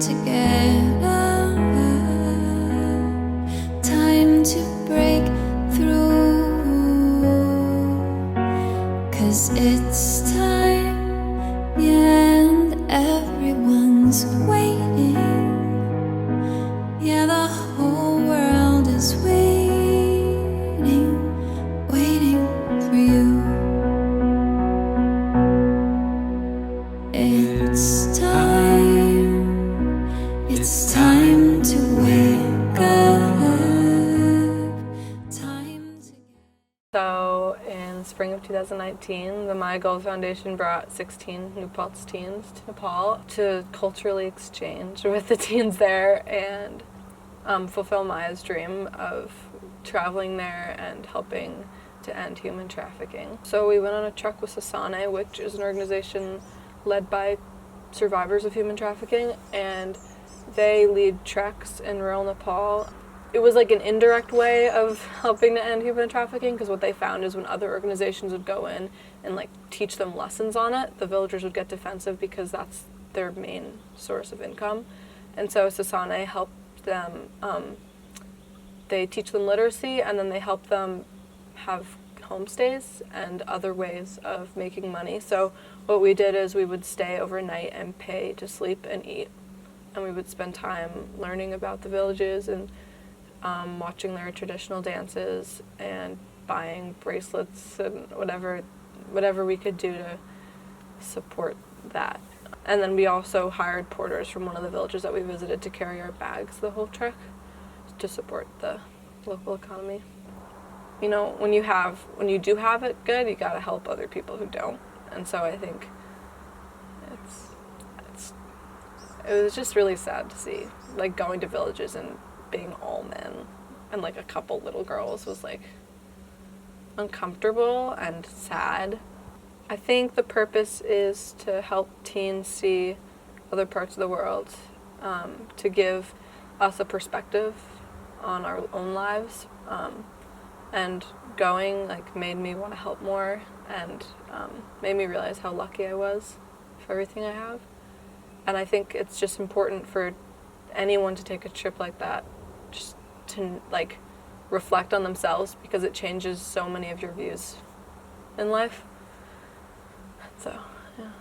together, time to break through, 'cause it's time, yeah, and everyone's waiting. Yeah, the whole world is waiting, waiting for you. It's time to wake up, time to So in spring of 2019, the My Goal Foundation brought 16 new Paltz teens to Nepal to culturally exchange with the teens there and fulfill Maya's dream of traveling there and helping to end human trafficking. So we went on a trek with Sasane, which is an organization led by survivors of human trafficking, and they lead treks in rural Nepal. It was like an indirect way of helping to end human trafficking, because what they found is when other organizations would go in and like teach them lessons on it, the villagers would get defensive because that's their main source of income. And so Sasane helped them, they teach them literacy, and then they help them have homestays and other ways of making money. So what we did is we would stay overnight and pay to sleep and eat, and we would spend time learning about the villages and watching their traditional dances and buying bracelets and whatever we could do to support that. And then we also hired porters from one of the villages that we visited to carry our bags the whole trek to support the local economy. You know, when you do have it good, you gotta help other people who don't. And so I think it was just really sad to see, like, going to villages and being all men and like a couple little girls was like uncomfortable and sad. I think the purpose is to help teens see other parts of the world, to give us a perspective on our own lives, and going like made me want to help more and made me realize how lucky I was for everything I have. And I think it's just important for anyone to take a trip like that, just to like reflect on themselves, because it changes so many of your views in life. So, yeah.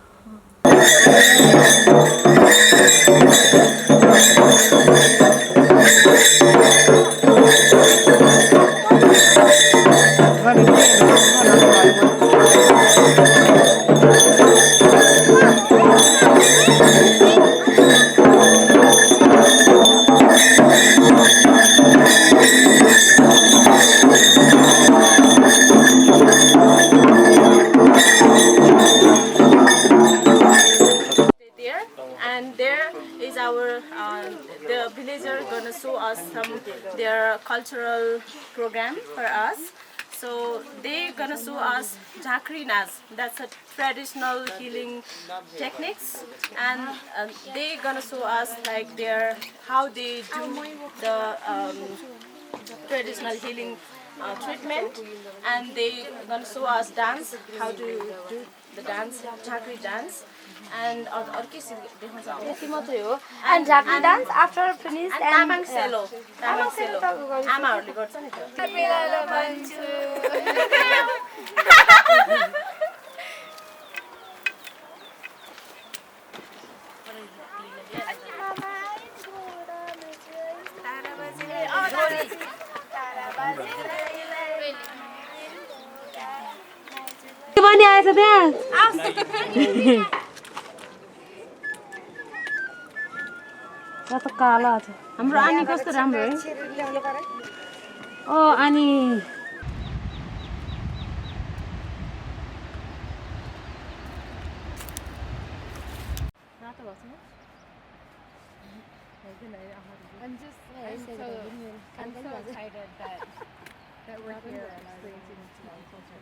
And there is our the villagers gonna show us some their cultural program for us. So they gonna show us Jhakri Naz. That's a traditional healing techniques, and they gonna show us like how they do the traditional healing treatment, and they gonna show us dance, how to do the dance, Jhakri dance. And and Jhakri dance after finished and Tamang Selo. आमाहरूले गर्छ नि त के पनि आएछ त्यहाँ र त कालो छ हाम्रो आनी कस्तो राम्रो है ओ आनी I'm so excited that we're here and experiencing Nepali culture.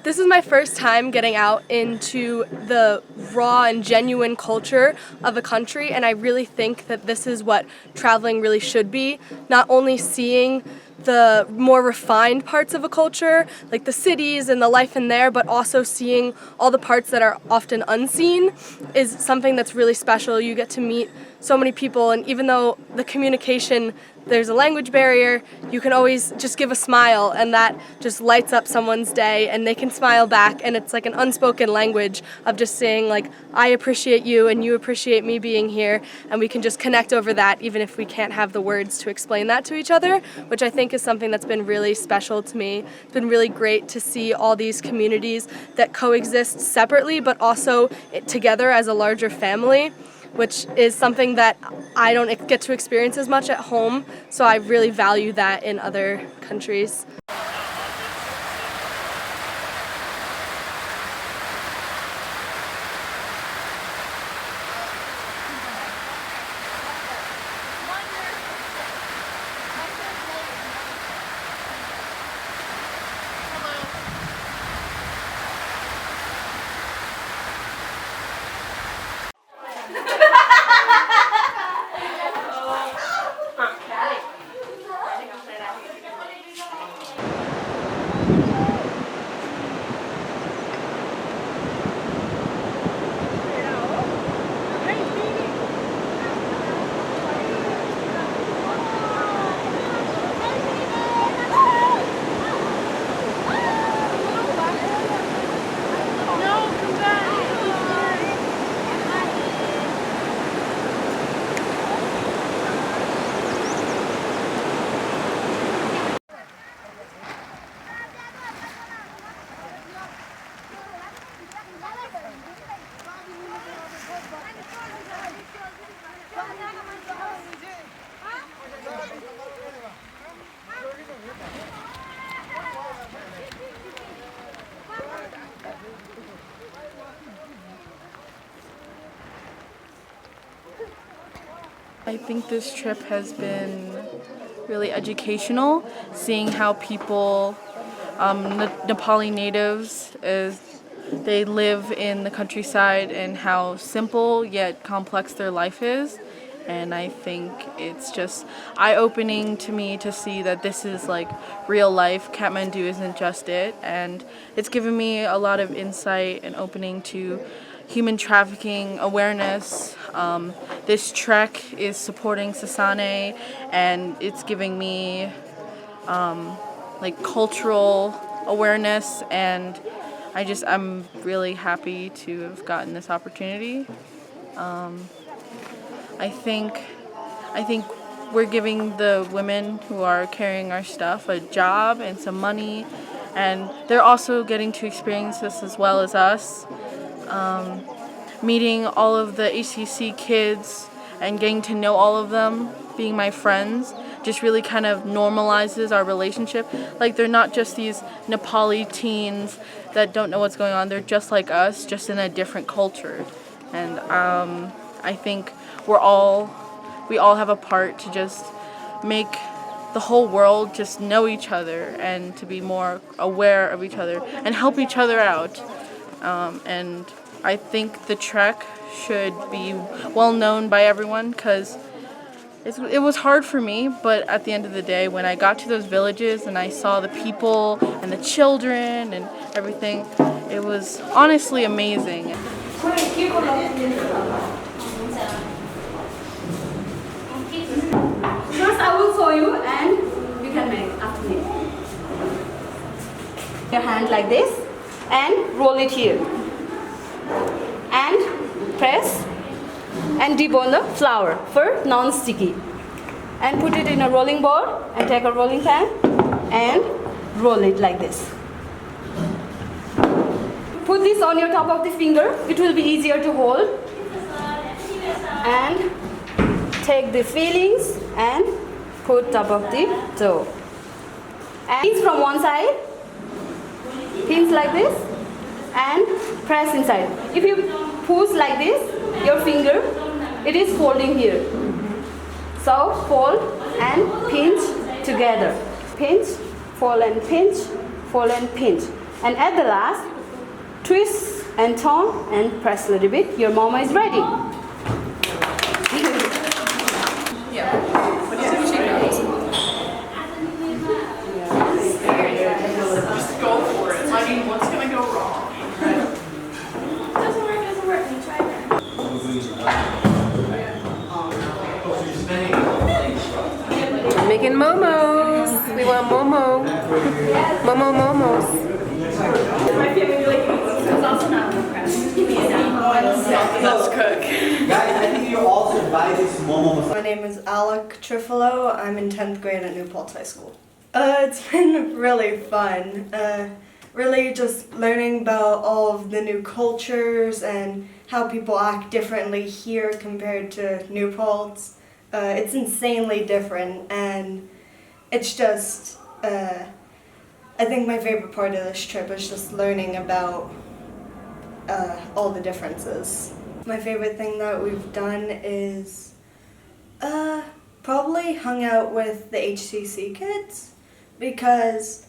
This is my first time getting out into the raw and genuine culture of a country, and I really think that this is what traveling really should be. Not only seeing the more refined parts of a culture, like the cities and the life in there, but also seeing all the parts that are often unseen is something that's really special. You get to meet so many people, and even though the communication, there's a language barrier, you can always just give a smile, and that just lights up someone's day, and they can smile back, and it's like an unspoken language of just saying, like, I appreciate you and you appreciate me being here, and we can just connect over that even if we can't have the words to explain that to each other, which I think is something that's been really special to me. It's been really great to see all these communities that coexist separately but also together as a larger family, which is something that I don't get to experience as much at home, so I really value that in other countries. I think this trip has been really educational, seeing how people, Nepali natives, they live in the countryside and how simple yet complex their life is. And I think it's just eye-opening to me to see that this is like real life. Kathmandu isn't just it. And it's given me a lot of insight and opening to human trafficking awareness. This trek is supporting Sasane, and it's giving me like cultural awareness, and I'm really happy to have gotten this opportunity. I think we're giving the women who are carrying our stuff a job and some money, and they're also getting to experience this as well as us. Meeting all of the HCC kids and getting to know all of them, being my friends, just really kind of normalizes our relationship. Like, they're not just these Nepali teens that don't know what's going on. They're just like us, just in a different culture. And I think we all have a part to just make the whole world just know each other and to be more aware of each other and help each other out. And I think the trek should be well known by everyone, because it was hard for me, but at the end of the day, when I got to those villages and I saw the people and the children and everything, it was honestly amazing. First I will show you and you can make after me. Your hand like this and roll it here. And press and dip on the flour for non-sticky. And put it in a rolling board and take a rolling pan and roll it like this. Put this on your top of the finger, it will be easier to hold. And take the fillings and put top of the dough. And pinch from one side, pinch like this, and press inside. If you push like this, your finger, it is folding here. So fold and pinch together. Pinch, fold and pinch, fold and pinch. And at the last, twist and turn and press a little bit. Your mama is ready. Making momos. We want momo. Momo momos. Let's cook. Guys, I think you all should buy this momo. My name is Alec Trifolo. I'm in 10th grade at New Paltz High School. It's been really fun. Really just learning about all of the new cultures and how people act differently here compared to New Paltz. It's insanely different, and it's just, I think my favorite part of this trip is just learning about all the differences. My favorite thing that we've done is probably hung out with the HCC kids, because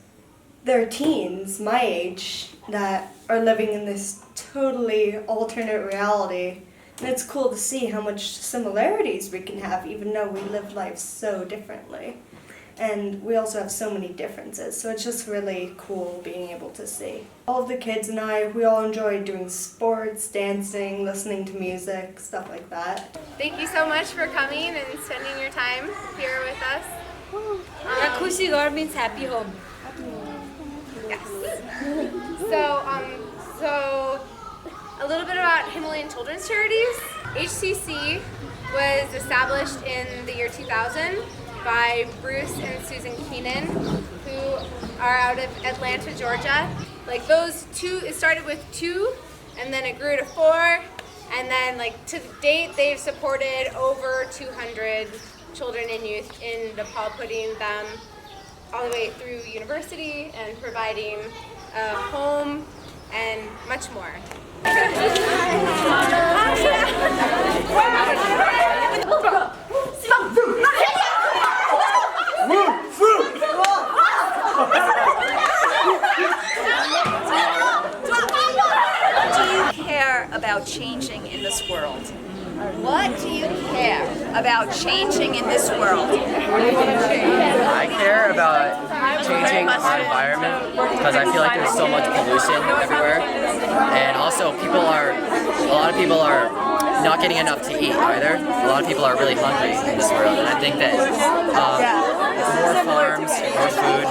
they're teens my age that are living in this totally alternate reality. And it's cool to see how much similarities we can have, even though we live life so differently. And we also have so many differences, so it's just really cool being able to see. All of the kids and we all enjoy doing sports, dancing, listening to music, stuff like that. Thank you so much for coming and spending your time here with us. Khushi Ghar means happy home. Yes. So a little bit about Himalayan Children's Charities. HCC was established in the year 2000 by Bruce and Susan Keenan, who are out of Atlanta, Georgia. Like those two, it started with 2, and then it grew to 4, and then like to date they've supported over 200 children and youth in Nepal, putting them all the way through university and providing a home and much more. About changing in this world? What do you care about changing in this world? I care about changing our environment because I feel like there's so much pollution everywhere, and also a lot of people are not getting enough to eat either. A lot of people are really hungry in this world, and I think that more farms, more food,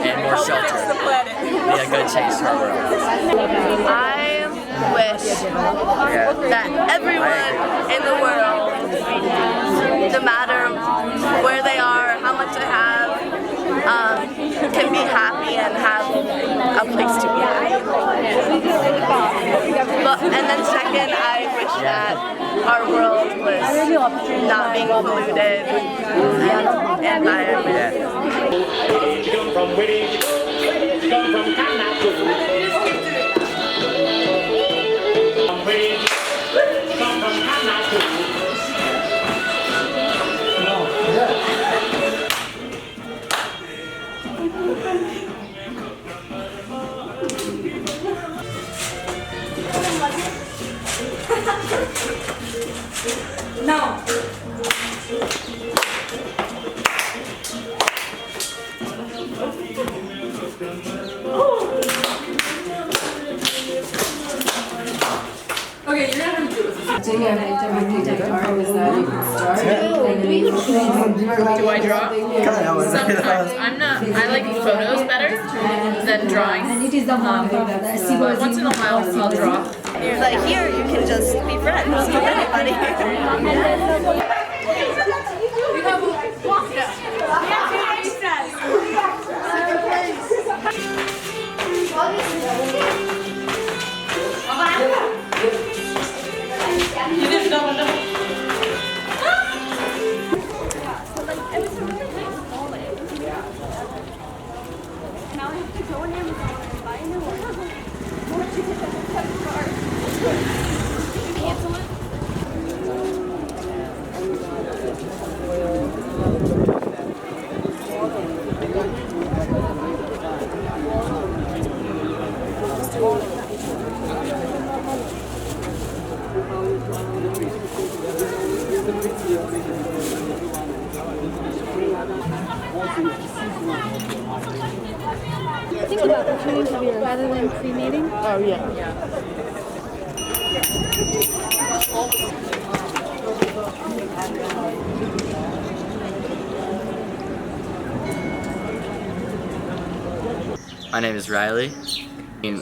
and more shelter would be a good change to our world. I wish that everyone in the world, no matter where they are, how much they have, can be happy and have a place to be happy. And then second, I wish that our world was not being polluted and environment. Now. Okay, you're gonna have to do this. Do I draw? Sometimes. I like photos better than drawing. But once in a while I'll draw. But here you can just be friends with anybody. Think about the rather than cremating. Oh yeah. My name is Riley. I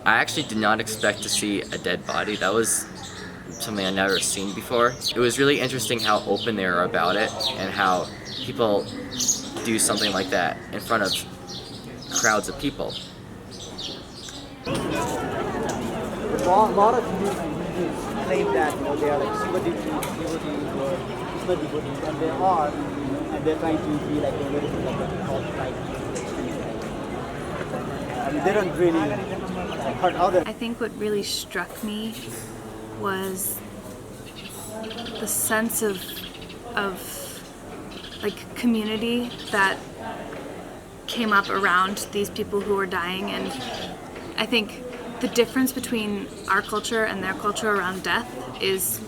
actually did not expect to see a dead body. That was something I'd never seen before. It was really interesting how open they were about it and how people do something like that in front of crowds of people. A lot of people claim that they are like super devotees and they are, and they're trying to be like a little bit like a cult type. I mean, they don't really hurt others. I think what really struck me was the sense of like community that came up around these people who were dying, and I think the difference between our culture and their culture around death is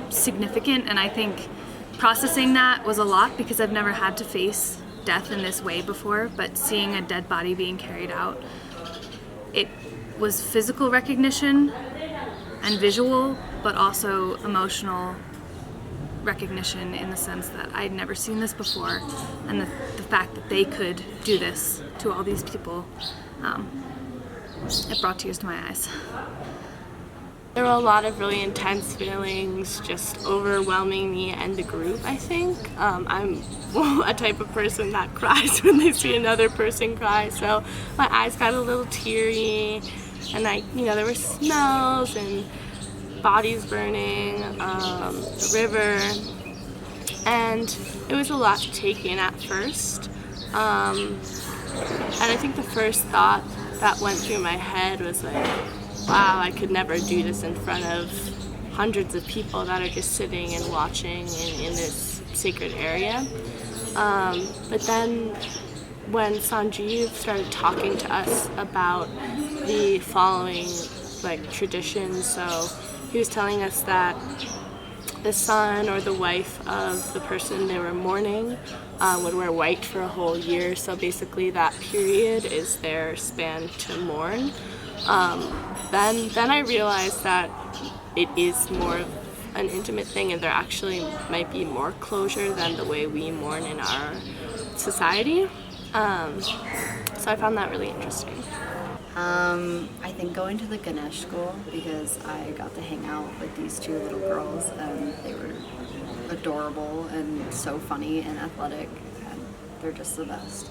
significant, and I think processing that was a lot because I've never had to face death in this way before, but seeing a dead body being carried out, it was physical recognition and visual, but also emotional recognition in the sense that I'd never seen this before, and the fact that they could do this to all these people, it brought tears to my eyes. There were a lot of really intense feelings just overwhelming me and the group, I think. I'm a type of person that cries when they see another person cry, so my eyes got a little teary, and there were smells and bodies burning, a river, and it was a lot to take in at first. And I think the first thought that went through my head was like, wow, I could never do this in front of hundreds of people that are just sitting and watching in this sacred area. But then when Sanjeev started talking to us about the following traditions, so he was telling us that the son or the wife of the person they were mourning would wear white for a whole year, so basically that period is their span to mourn. Then I realized that it is more of an intimate thing, and there actually might be more closure than the way we mourn in our society. So I found that really interesting. I think going to the Ganesh school, because I got to hang out with these two little girls, and they were adorable and so funny and athletic, and they're just the best.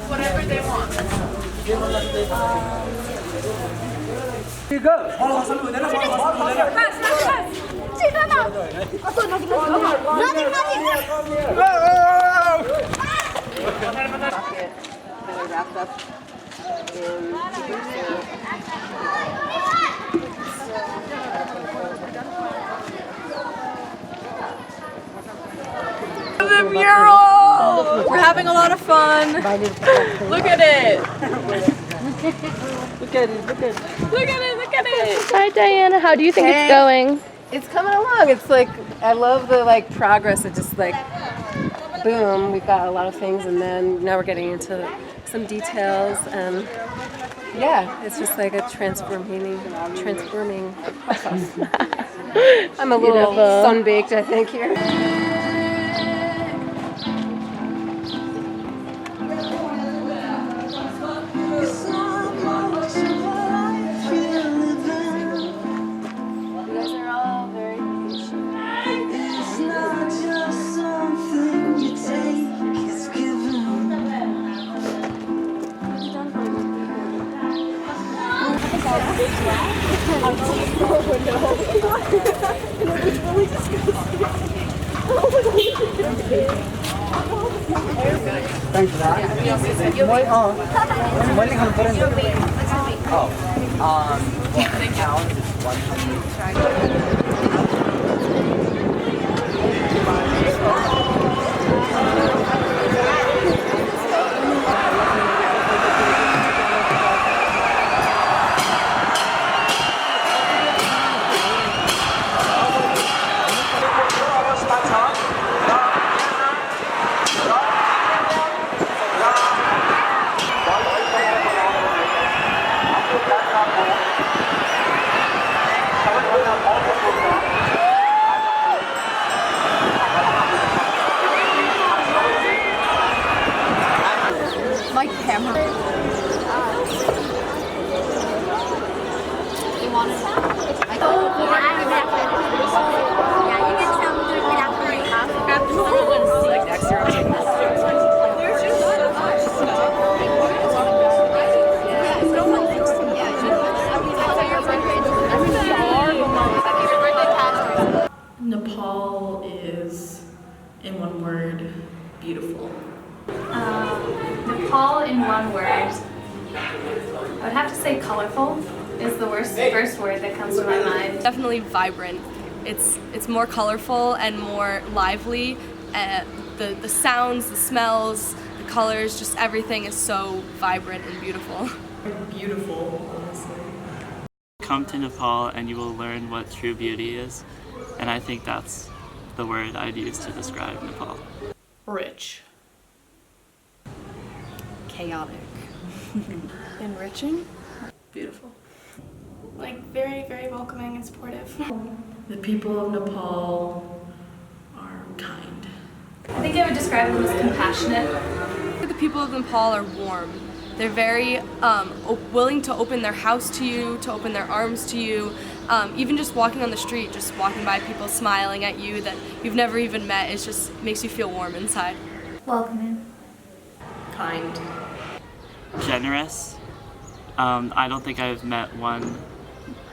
Whatever they want. Here you go. Wrapped up The mural! We're having a lot of fun. Look at it. Look at it, look at it. Look at it, look at it. Hi Diana, how do you think it's going? It's coming along. It's like, I love the progress of just boom, we've got a lot of things, and then now we're getting into some details, and yeah, it's just like a transforming process. I'm a little sun-baked, I think, here. Thanks for that. When you come put in? Oh, My camera. You want it? Nepal is, in one word, beautiful. Nepal in one word. I would have to say colorful is the first word that comes to my mind. Definitely vibrant. It's more colorful and more lively. The sounds, the smells, the colors, just everything is so vibrant and beautiful. Beautiful, honestly. Come to Nepal and you will learn what true beauty is, and I think that's the word I'd use to describe Nepal. Rich. Chaotic. Enriching. Beautiful. Like very, very welcoming and supportive. The people of Nepal are kind. I think I would describe them as compassionate. The people of Nepal are warm. They're very willing to open their house to you, to open their arms to you. Even just walking on the street, just walking by people smiling at you that you've never even met, it just makes you feel warm inside. Welcoming. Kind. Generous. I don't think I've met one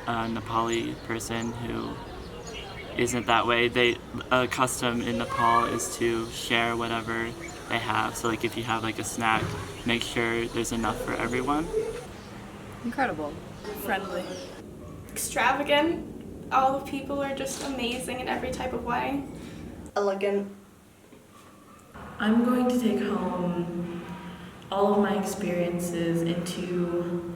Nepali person who isn't that way. A custom in Nepal is to share whatever they have. So like if you have like a snack, make sure there's enough for everyone. Incredible. Friendly. Extravagant. All the people are just amazing in every type of way. Elegant. I'm going to take home all of my experiences into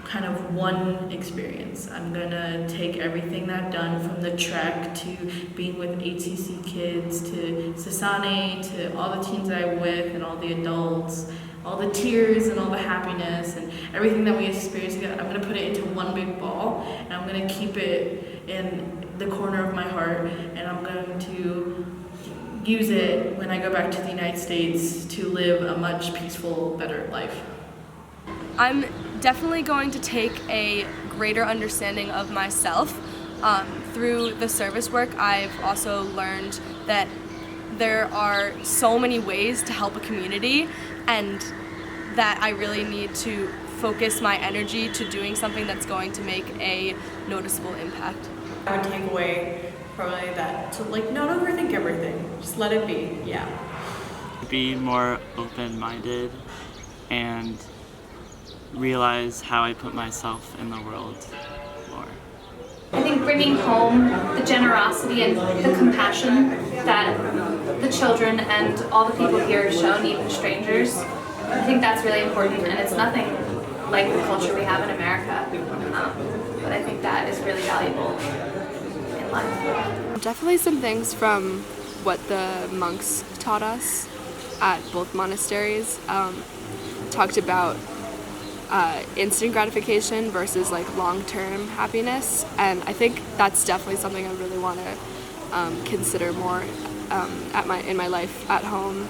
kind of one experience. I'm gonna take everything that I've done, from the trek to being with HCC kids to Sasane to all the teens that I'm with and all the adults, all the tears and all the happiness and everything that we experienced together. I'm gonna put it into one big ball and I'm gonna keep it in the corner of my heart, and I'm going to use it when I go back to the United States to live a much peaceful, better life. I'm definitely going to take a greater understanding of myself. Through the service work, I've also learned that there are so many ways to help a community, and that I really need to focus my energy to doing something that's going to make a noticeable impact. I would take away probably that to not overthink everything, just let it be. Yeah. Be more open-minded and realize how I put myself in the world more. I think bringing home the generosity and the compassion that the children and all the people here have shown, even strangers, I think that's really important, and it's nothing like the culture we have in America, but I think that is really valuable in life. Definitely some things from what the monks taught us at both monasteries. Talked about instant gratification versus long-term happiness, and I think that's definitely something I really want to consider more in my life at home.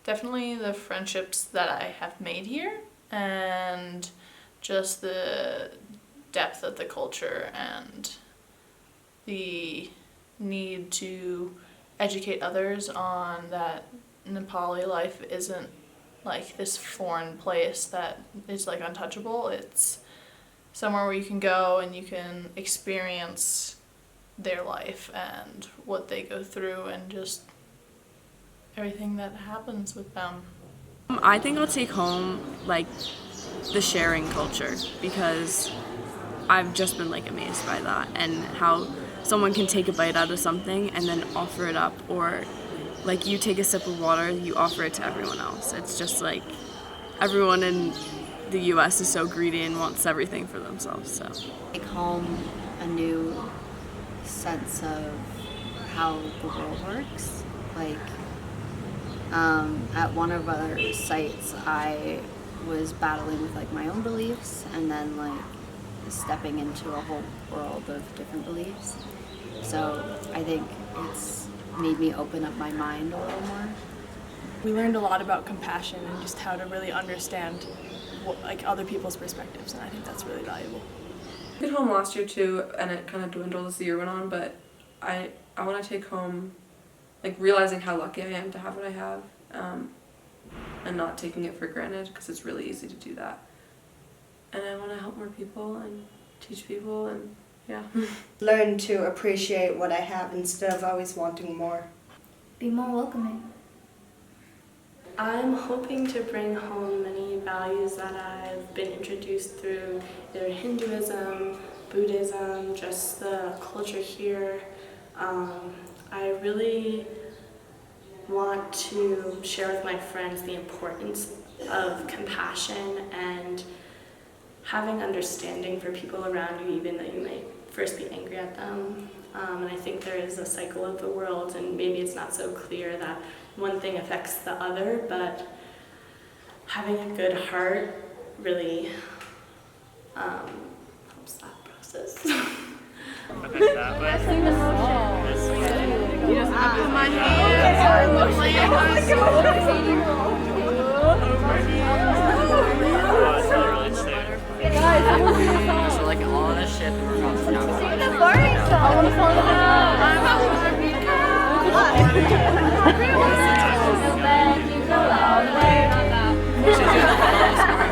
Definitely the friendships that I have made here, and just the depth of the culture and the need to educate others on that Nepali life isn't like this foreign place that is untouchable. It's somewhere where you can go and you can experience their life and what they go through and just everything that happens with them. I think I'll take home like the sharing culture, because I've just been like amazed by that, and how someone can take a bite out of something and then offer it up, or like you take a sip of water, you offer it to everyone else. It's just like everyone in the US is so greedy and wants everything for themselves. So Take home a new sense of how the world works. Like at one of our sites, I was battling with like my own beliefs and then like stepping into a whole world of different beliefs. So I think it's made me open up my mind a little more. We learned a lot about compassion and just how to really understand like other people's perspectives, and I think that's really valuable. I took home last year too, and it kind of dwindled as the year went on, but I want to take home like realizing how lucky I am to have what I have, and not taking it for granted, because it's really easy to do that. And I want to help more people and teach people, and yeah. Learn to appreciate what I have instead of always wanting more. Be more welcoming. I'm hoping to bring home many values that I've been introduced through either Hinduism, Buddhism, just the culture here. I really want to share with my friends the importance of compassion and having understanding for people around you, even though you might first be angry at them. And I think there is a cycle of the world, and maybe it's not so clear that one thing affects the other, but having a good heart really helps that process. Okay, that way. He doesn't have my hands. So like on a ship and we're going to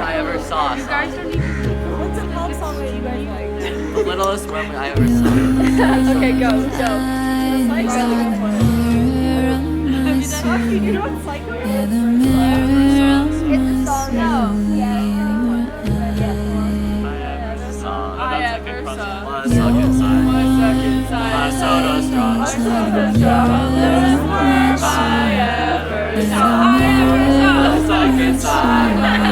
I ever saw. You guys don't even. What's a pop song that you guys like? The littlest mermaid I ever saw. Okay, go. You know what Psycho is? It's a song. No. I ever saw. Let's suck inside. My soda straw. I ever saw. Let's suck inside.